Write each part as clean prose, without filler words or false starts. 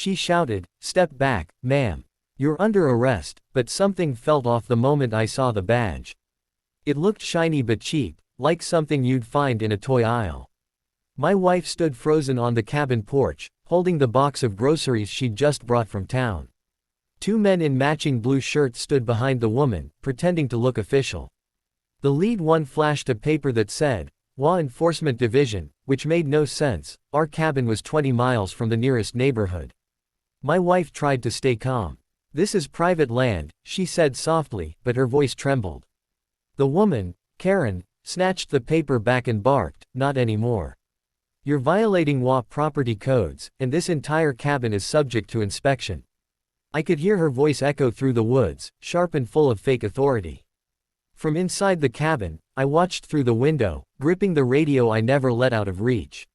She shouted, "Step back, ma'am. You're under arrest," but something felt off the moment I saw the badge. It looked shiny but cheap, like something you'd find in a toy aisle. My wife stood frozen on the cabin porch, holding the box of groceries she'd just brought from town. Two men in matching blue shirts stood behind the woman, pretending to look official. The lead one flashed a paper that said, HOA Enforcement Division, which made no sense. Our cabin was 20 miles from the nearest neighborhood. My wife tried to stay calm. "This is private land," she said softly, but her voice trembled. The woman, Karen, snatched the paper back and barked, "Not anymore. You're violating HOA property codes, and this entire cabin is subject to inspection." I could hear her voice echo through the woods, sharp and full of fake authority. From inside the cabin, I watched through the window, gripping the radio I never let out of reach.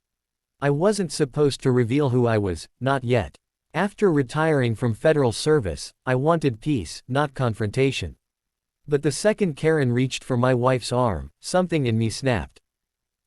I wasn't supposed to reveal who I was, not yet. After retiring from federal service, I wanted peace, not confrontation. But the second Karen reached for my wife's arm, something in me snapped.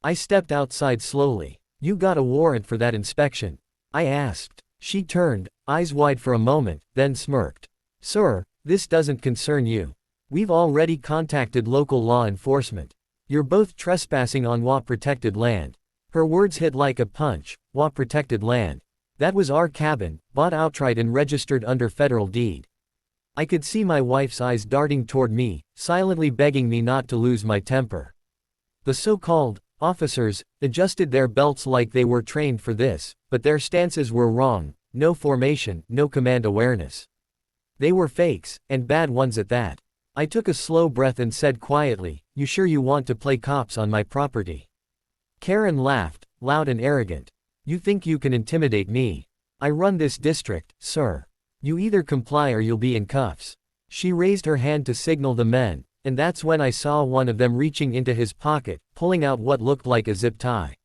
I stepped outside slowly. "You got a warrant for that inspection?" I asked. She turned, eyes wide for a moment, then smirked. "Sir, this doesn't concern you. We've already contacted local law enforcement. You're both trespassing on HOA protected land." Her words hit like a punch. HOA protected land. That was our cabin, bought outright and registered under federal deed. I could see my wife's eyes darting toward me, silently begging me not to lose my temper. The so-called officers adjusted their belts like they were trained for this, but their stances were wrong. No formation, no command awareness. They were fakes, and bad ones at that. I took a slow breath and said quietly, "You sure you want to play cops on my property?" Karen laughed, loud and arrogant. "You think you can intimidate me? I run this district, sir. You either comply or you'll be in cuffs." She raised her hand to signal the men, and that's when I saw one of them reaching into his pocket, pulling out what looked like a zip tie.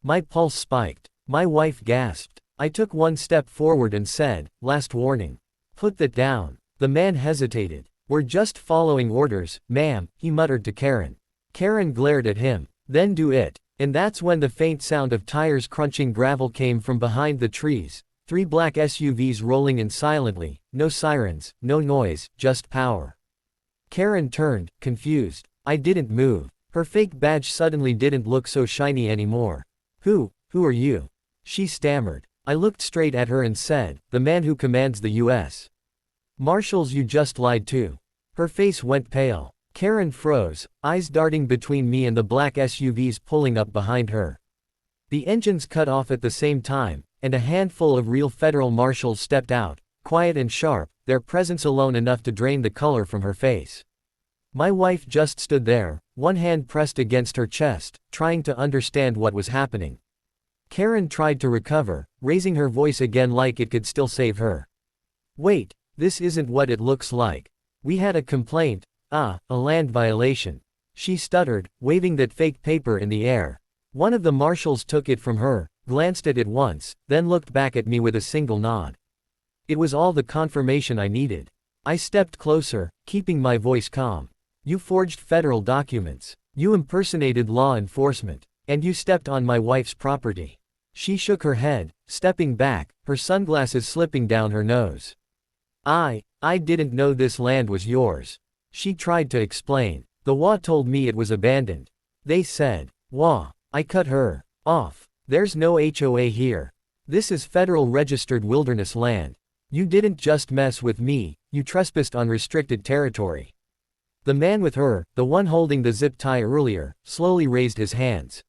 My pulse spiked. My wife gasped. I took one step forward and said, "Last warning. Put that down." The man hesitated. "We're just following orders, ma'am," he muttered to Karen. Karen glared at him. "Then do it." And that's when the faint sound of tires crunching gravel came from behind the trees. 3 black SUVs rolling in silently, no sirens, no noise, just power. Karen turned, confused. I didn't move. Her fake badge suddenly didn't look so shiny anymore. Who are you?" she stammered. I looked straight at her and said, "The man who commands the U.S. Marshals you just lied to." Her face went pale. Karen froze, eyes darting between me and the black SUVs pulling up behind her. The engines cut off at the same time, and a handful of real federal marshals stepped out, quiet and sharp, their presence alone enough to drain the color from her face. My wife just stood there, one hand pressed against her chest, trying to understand what was happening. Karen tried to recover, raising her voice again like it could still save her. "Wait, this isn't what it looks like. We had a complaint, a land violation." She stuttered, waving that fake paper in the air. One of the marshals took it from her, glanced at it once, then looked back at me with a single nod. It was all the confirmation I needed. I stepped closer, keeping my voice calm. "You forged federal documents. You impersonated law enforcement. And you stepped on my wife's property." She shook her head, stepping back, her sunglasses slipping down her nose. I didn't know this land was yours." She tried to explain. "The HOA told me it was abandoned. They said, HOA." I cut her off. "There's no HOA here. This is federal registered wilderness land. You didn't just mess with me, you trespassed on restricted territory." The man with her, the one holding the zip tie earlier, slowly raised his hands.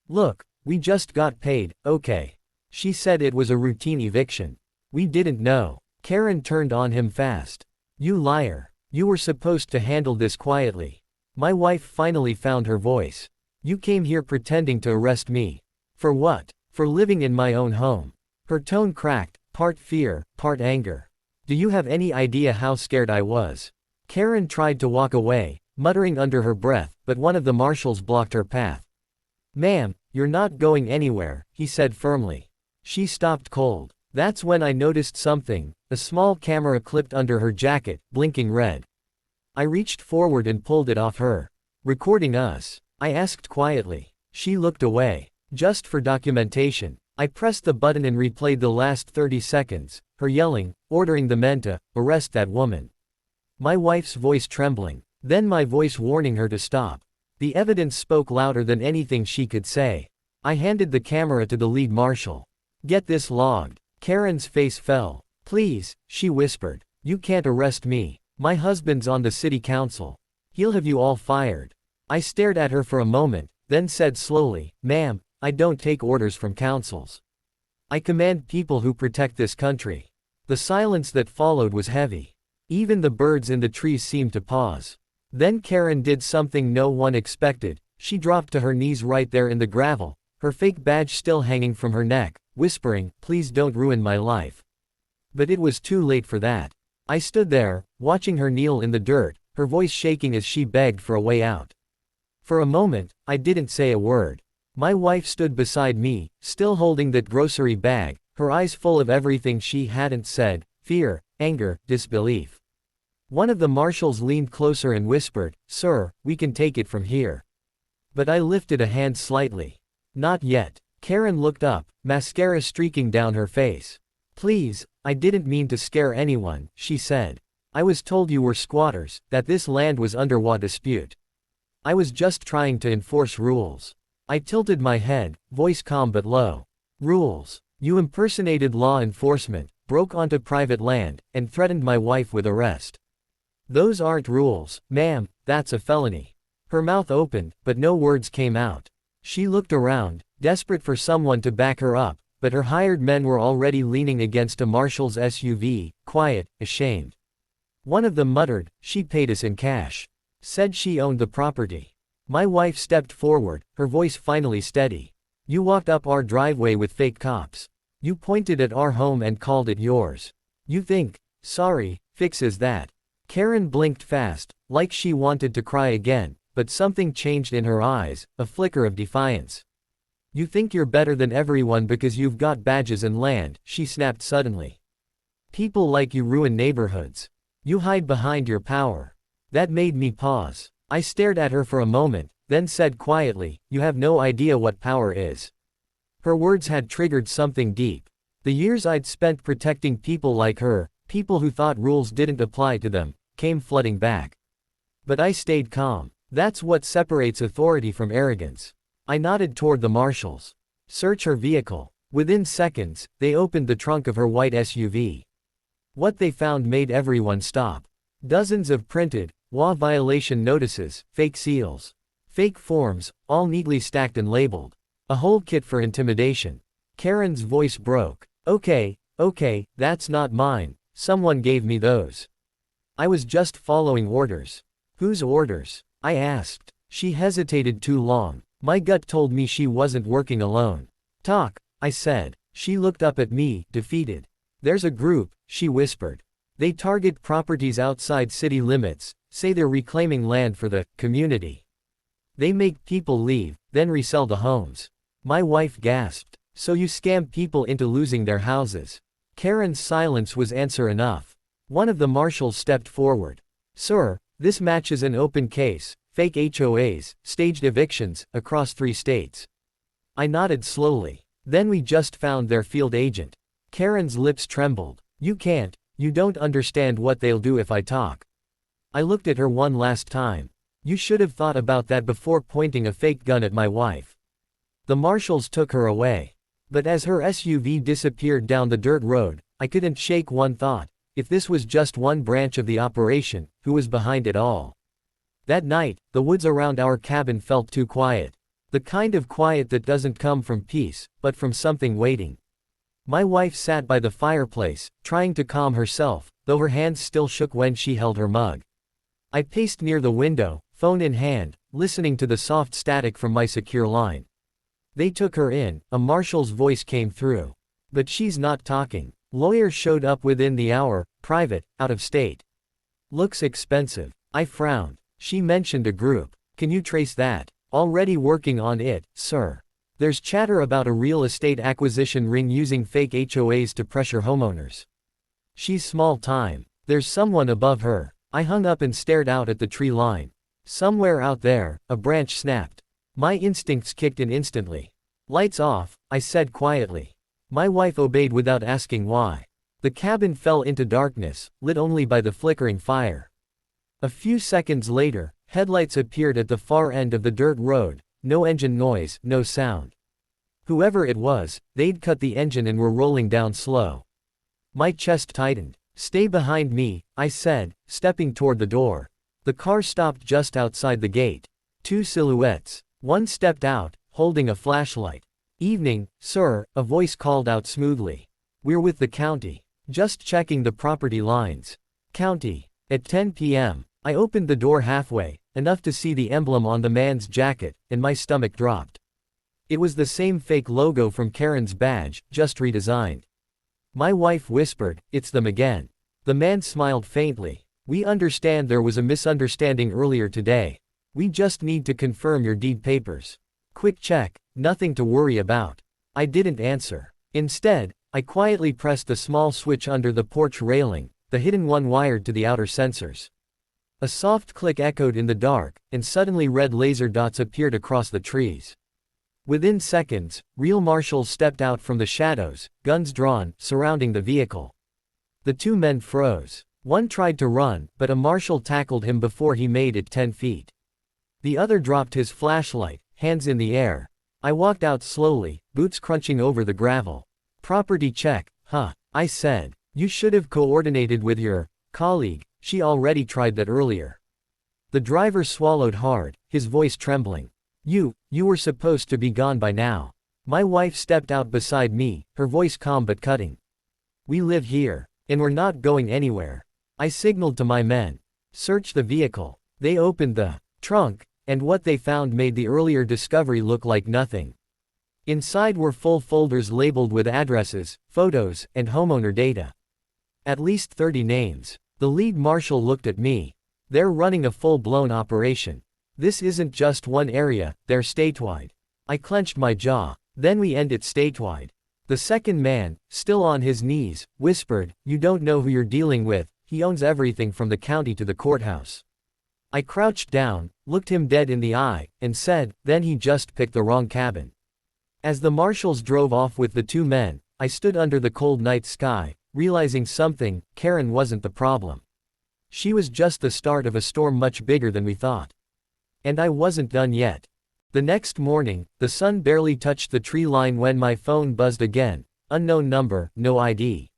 "Look, we just got paid, okay?" She said it was a routine eviction. "We didn't know." Karen turned on him fast. "You liar. You were supposed to handle this quietly." My wife finally found her voice. "You came here pretending to arrest me. For what?" "For living in my own home." Her tone cracked, part fear, part anger. "Do you have any idea how scared I was?" Karen tried to walk away, muttering under her breath, but one of the marshals blocked her path. "Ma'am, you're not going anywhere," he said firmly. She stopped cold. That's when I noticed something, a small camera clipped under her jacket, blinking red. I reached forward and pulled it off her. "Recording us?" I asked quietly. She looked away. "Just for documentation." I pressed the button and replayed the last 30 seconds, her yelling, ordering the men to arrest that woman. My wife's voice trembling. Then my voice warning her to stop. The evidence spoke louder than anything she could say. I handed the camera to the lead marshal. Get this logged. Karen's face fell. Please, she whispered. You can't arrest me. My husband's on the city council. He'll have you all fired. I stared at her for a moment, then said slowly, Ma'am, I don't take orders from councils. I command people who protect this country. The silence that followed was heavy. Even the birds in the trees seemed to pause. Then Karen did something no one expected. She dropped to her knees right there in the gravel, her fake badge still hanging from her neck, whispering, Please don't ruin my life. But it was too late for that. I stood there, watching her kneel in the dirt, her voice shaking as she begged for a way out. For a moment, I didn't say a word. My wife stood beside me, still holding that grocery bag, her eyes full of everything she hadn't said, fear, anger, disbelief. One of the marshals leaned closer and whispered, Sir, we can take it from here. But I lifted a hand slightly. Not yet. Karen looked up, mascara streaking down her face. Please, I didn't mean to scare anyone, she said. I was told you were squatters, that this land was under HOA dispute. I was just trying to enforce rules. I tilted my head, voice calm but low. Rules. You impersonated law enforcement, broke onto private land, and threatened my wife with arrest. Those aren't rules, ma'am, that's a felony. Her mouth opened, but no words came out. She looked around, desperate for someone to back her up, but her hired men were already leaning against a marshal's SUV, quiet, ashamed. One of them muttered, She paid us in cash. Said she owned the property. My wife stepped forward, her voice finally steady. You walked up our driveway with fake cops. You pointed at our home and called it yours. You think, sorry, fixes that. Karen blinked fast, like she wanted to cry again, but something changed in her eyes, a flicker of defiance. You think you're better than everyone because you've got badges and land, she snapped suddenly. People like you ruin neighborhoods. You hide behind your power. That made me pause. I stared at her for a moment, then said quietly, You have no idea what power is. Her words had triggered something deep. The years I'd spent protecting people like her, people who thought rules didn't apply to them, came flooding back. But I stayed calm. That's what separates authority from arrogance. I nodded toward the marshals. Search her vehicle. Within seconds, they opened the trunk of her white SUV. What they found made everyone stop. Dozens of printed, HOA violation notices, fake seals. Fake forms, all neatly stacked and labeled. A whole kit for intimidation. Karen's voice broke. Okay, that's not mine. Someone gave me those. I was just following orders. Whose orders? I asked. She hesitated too long. My gut told me she wasn't working alone. Talk, I said. She looked up at me, defeated. There's a group, she whispered. They target properties outside city limits, say they're reclaiming land for the community. They make people leave, then resell the homes. My wife gasped. So you scam people into losing their houses. Karen's silence was answer enough. One of the marshals stepped forward. Sir, this matches an open case, fake HOAs, staged evictions, across 3 states. I nodded slowly. Then we just found their field agent. Karen's lips trembled. You don't understand what they'll do if I talk. I looked at her one last time. You should have thought about that before pointing a fake gun at my wife. The marshals took her away. But as her SUV disappeared down the dirt road, I couldn't shake one thought. If this was just one branch of the operation, who was behind it all? That night, the woods around our cabin felt too quiet. The kind of quiet that doesn't come from peace, but from something waiting. My wife sat by the fireplace, trying to calm herself, though her hands still shook when she held her mug. I paced near the window, phone in hand, listening to the soft static from my secure line. They took her in, a marshal's voice came through. But she's not talking. Lawyer showed up within the hour, private, out of state. Looks expensive. I frowned. She mentioned a group. Can you trace that? Already working on it, sir. There's chatter about a real estate acquisition ring using fake HOAs to pressure homeowners. She's small time. There's someone above her. I hung up and stared out at the tree line. Somewhere out there, a branch snapped. My instincts kicked in instantly. Lights off, I said quietly. My wife obeyed without asking why. The cabin fell into darkness, lit only by the flickering fire. A few seconds later, headlights appeared at the far end of the dirt road, no engine noise, no sound. Whoever it was, they'd cut the engine and were rolling down slow. My chest tightened. Stay behind me, I said, stepping toward the door. The car stopped just outside the gate. Two silhouettes. One stepped out, holding a flashlight. Evening, sir, a voice called out smoothly. We're with the county. Just checking the property lines. County. At 10 p.m., I opened the door halfway, enough to see the emblem on the man's jacket, and my stomach dropped. It was the same fake logo from Karen's badge, just redesigned. My wife whispered, "It's them again." The man smiled faintly. "We understand there was a misunderstanding earlier today. We just need to confirm your deed papers. Quick check, nothing to worry about." I didn't answer. Instead, I quietly pressed the small switch under the porch railing, the hidden one wired to the outer sensors. A soft click echoed in the dark, and suddenly red laser dots appeared across the trees. Within seconds, real marshals stepped out from the shadows, guns drawn, surrounding the vehicle. The two men froze. One tried to run, but a marshal tackled him before he made it 10 feet. The other dropped his flashlight, hands in the air. I walked out slowly, boots crunching over the gravel. "Property check, huh?" I said. "You should have coordinated with your colleague. She already tried that earlier." The driver swallowed hard, his voice trembling. You were supposed to be gone by now." My wife stepped out beside me, her voice calm but cutting. "We live here, and we're not going anywhere." I signaled to my men. "Search the vehicle." They opened the trunk, and what they found made the earlier discovery look like nothing. Inside were full folders labeled with addresses, photos, and homeowner data. At least 30 names. The lead marshal looked at me. "They're running a full-blown operation. This isn't just one area, they're statewide." I clenched my jaw. "Then we end it statewide." The second man, still on his knees, whispered, "You don't know who you're dealing with, he owns everything from the county to the courthouse." I crouched down, looked him dead in the eye, and said, "Then he just picked the wrong cabin." As the marshals drove off with the two men, I stood under the cold night sky, realizing something: Karen wasn't the problem. She was just the start of a storm much bigger than we thought. And I wasn't done yet. The next morning, the sun barely touched the tree line when my phone buzzed again. Unknown number, no ID.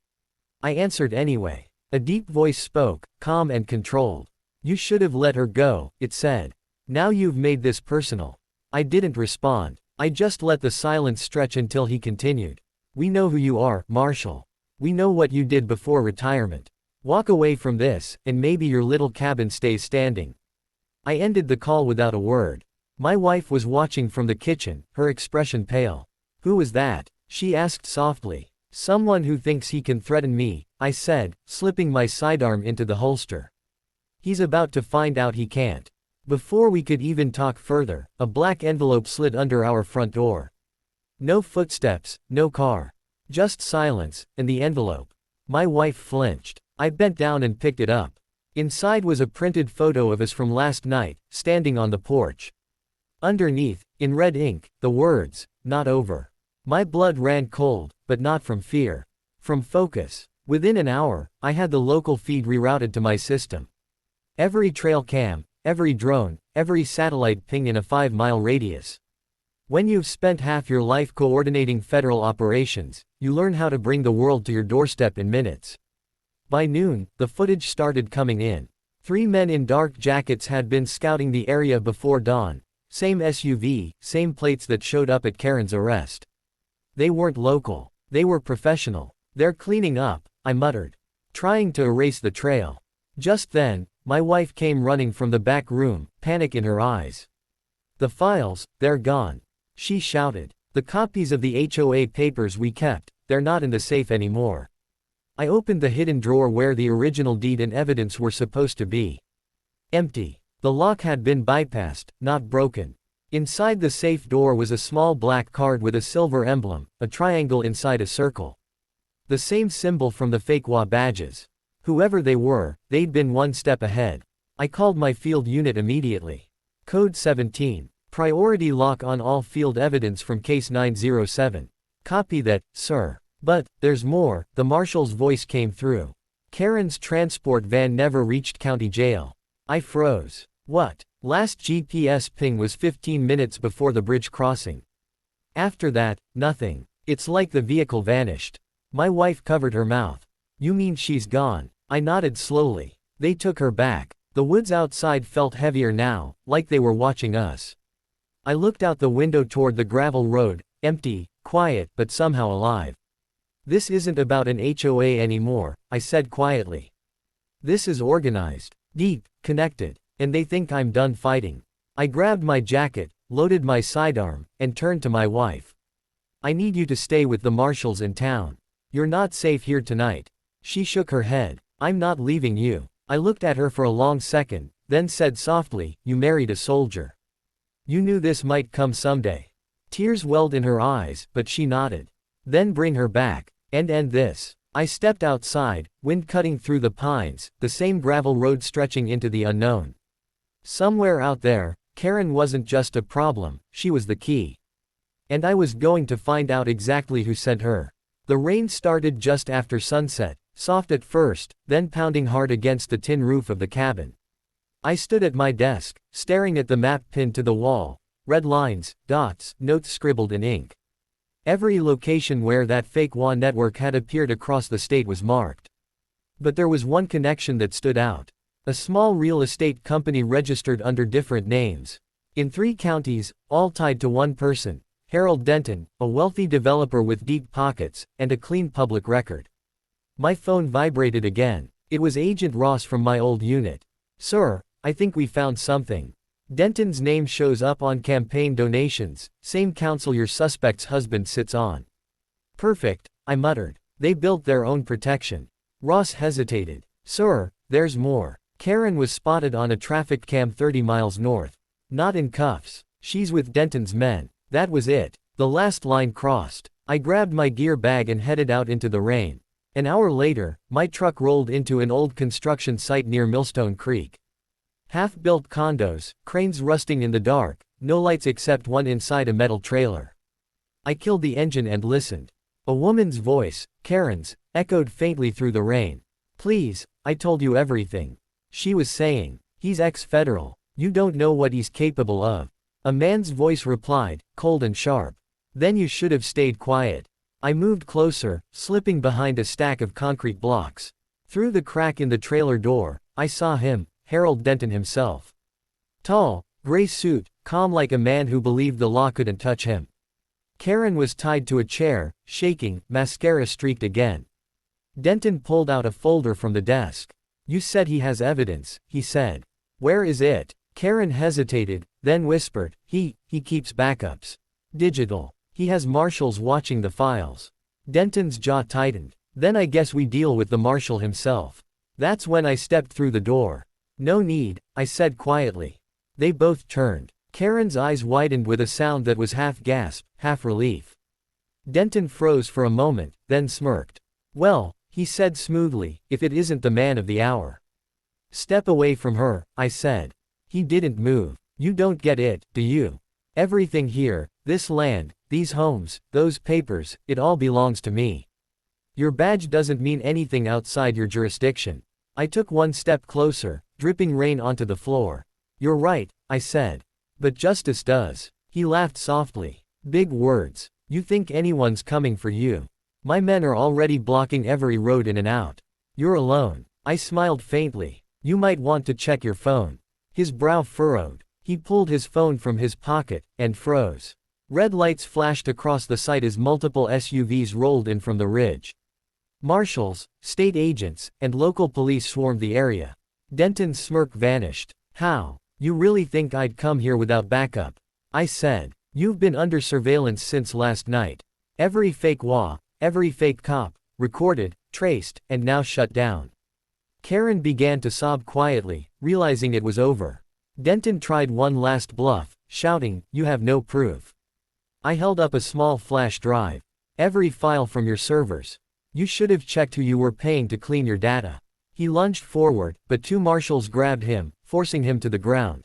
I answered anyway. A deep voice spoke, calm and controlled. "You should have let her go," it said. "Now you've made this personal." I didn't respond. I just let the silence stretch until he continued. "We know who you are, Marshal. We know what you did before retirement. Walk away from this, and maybe your little cabin stays standing." I ended the call without a word. My wife was watching from the kitchen, her expression pale. "Who was that?" she asked softly. "Someone who thinks he can threaten me," I said, slipping my sidearm into the holster. "He's about to find out he can't." Before we could even talk further, a black envelope slid under our front door. No footsteps, no car. Just silence, and the envelope. My wife flinched. I bent down and picked it up. Inside was a printed photo of us from last night, standing on the porch. Underneath, in red ink, the words, "Not over." My blood ran cold, but not from fear. From focus. Within an hour, I had the local feed rerouted to my system. Every trail cam, every drone, every satellite ping in a 5-mile radius. When you've spent half your life coordinating federal operations, you learn how to bring the world to your doorstep in minutes. By noon, the footage started coming in. 3 men in dark jackets had been scouting the area before dawn. Same SUV, same plates that showed up at Karen's arrest. They weren't local. They were professional. "They're cleaning up," I muttered, trying to erase the trail. Just then, my wife came running from the back room, panic in her eyes. "The files, they're gone," she shouted. "The copies of the HOA papers we kept, they're not in the safe anymore." I opened the hidden drawer where the original deed and evidence were supposed to be. Empty. The lock had been bypassed, not broken. Inside the safe door was a small black card with a silver emblem, a triangle inside a circle. The same symbol from the fake HOA badges. Whoever they were, they'd been one step ahead. I called my field unit immediately. "Code 17. Priority lock on all field evidence from case 907. Copy that, sir. But, there's more, the marshal's voice came through. Karen's transport van never reached county jail. I froze. What? Last GPS ping was 15 minutes before the bridge crossing. After that, nothing. It's like the vehicle vanished. My wife covered her mouth. You mean she's gone? I nodded slowly. They took her back. The woods outside felt heavier now, like they were watching us. I looked out the window toward the gravel road, empty, quiet, but somehow alive. This isn't about an HOA anymore, I said quietly. This is organized, deep, connected, and they think I'm done fighting. I grabbed my jacket, loaded my sidearm, and turned to my wife. I need you to stay with the marshals in town. You're not safe here tonight. She shook her head. I'm not leaving you. I looked at her for a long second, then said softly, you married a soldier. You knew this might come someday. Tears welled in her eyes, but she nodded. Then bring her back, and end this. I stepped outside, wind cutting through the pines, the same gravel road stretching into the unknown. Somewhere out there, Karen wasn't just a problem, she was the key. And I was going to find out exactly who sent her. The rain started just after sunset, soft at first, then pounding hard against the tin roof of the cabin. I stood at my desk, staring at the map pinned to the wall, red lines, dots, notes scribbled in ink. Every location where that fake HOA network had appeared across the state was marked. But there was one connection that stood out. A small real estate company registered under different names. In 3 counties, all tied to one person, Harold Denton, a wealthy developer with deep pockets, and a clean public record. My phone vibrated again. It was Agent Ross from my old unit. Sir, I think we found something. Denton's name shows up on campaign donations, same council your suspect's husband sits on. Perfect, I muttered. They built their own protection. Ross hesitated. Sir, there's more. Karen was spotted on a traffic cam 30 miles north. Not in cuffs. She's with Denton's men. That was it. The last line crossed. I grabbed my gear bag and headed out into the rain. An hour later, my truck rolled into an old construction site near Millstone Creek. Half-built condos, cranes rusting in the dark, no lights except one inside a metal trailer. I killed the engine and listened. A woman's voice, Karen's, echoed faintly through the rain. Please, I told you everything. She was saying. He's ex-federal. You don't know what he's capable of. A man's voice replied, cold and sharp. Then you should have stayed quiet. I moved closer, slipping behind a stack of concrete blocks. Through the crack in the trailer door, I saw him, Harold Denton himself. Tall, gray suit, calm like a man who believed the law couldn't touch him. Karen was tied to a chair, shaking, mascara streaked again. Denton pulled out a folder from the desk. You said he has evidence, he said. Where is it? Karen hesitated, then whispered, he keeps backups. Digital. He has marshals watching the files. Denton's jaw tightened. Then I guess we deal with the marshal himself. That's when I stepped through the door. No need, I said quietly. They both turned. Karen's eyes widened with a sound that was half gasp, half relief. Denton froze for a moment, then smirked. Well, he said smoothly, if it isn't the man of the hour. Step away from her, I said. He didn't move. You don't get it, do you? Everything here, this land, these homes, those papers, it all belongs to me. Your badge doesn't mean anything outside your jurisdiction. I took one step closer, dripping rain onto the floor. You're right, I said. But justice does. He laughed softly. Big words. You think anyone's coming for you. My men are already blocking every road in and out. You're alone. I smiled faintly. You might want to check your phone. His brow furrowed. He pulled his phone from his pocket, and froze. Red lights flashed across the site as multiple SUVs rolled in from the ridge. Marshals, state agents, and local police swarmed the area. Denton's smirk vanished. How? You really think I'd come here without backup? I said. You've been under surveillance since last night. Every fake HOA, every fake cop, recorded, traced, and now shut down. Karen began to sob quietly, realizing it was over. Denton tried one last bluff, shouting, you have no proof. I held up a small flash drive. Every file from your servers. You should have checked who you were paying to clean your data. He lunged forward, but 2 marshals grabbed him, forcing him to the ground.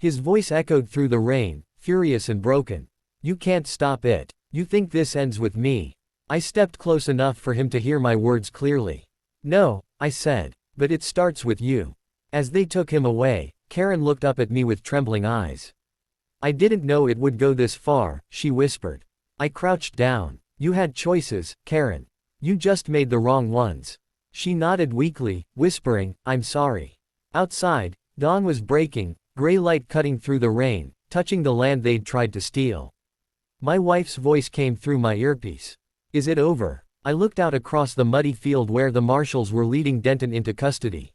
His voice echoed through the rain, furious and broken. You can't stop it. You think this ends with me? I stepped close enough for him to hear my words clearly. No, I said. But it starts with you. As they took him away, Karen looked up at me with trembling eyes. I didn't know it would go this far, she whispered. I crouched down. You had choices, Karen. You just made the wrong ones. She nodded weakly, whispering, I'm sorry. Outside, dawn was breaking, gray light cutting through the rain, touching the land they'd tried to steal. My wife's voice came through my earpiece. Is it over? I looked out across the muddy field where the marshals were leading Denton into custody.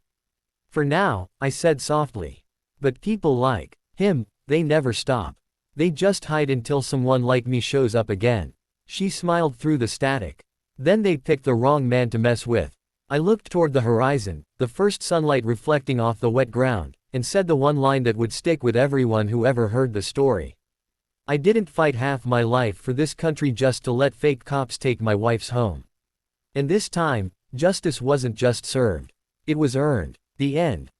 For now, I said softly. But people like him, they never stop. They just hide until someone like me shows up again. She smiled through the static. Then they picked the wrong man to mess with. I looked toward the horizon, the first sunlight reflecting off the wet ground, and said the one line that would stick with everyone who ever heard the story. I didn't fight half my life for this country just to let fake cops take my wife's home. And this time, justice wasn't just served. It was earned. The end.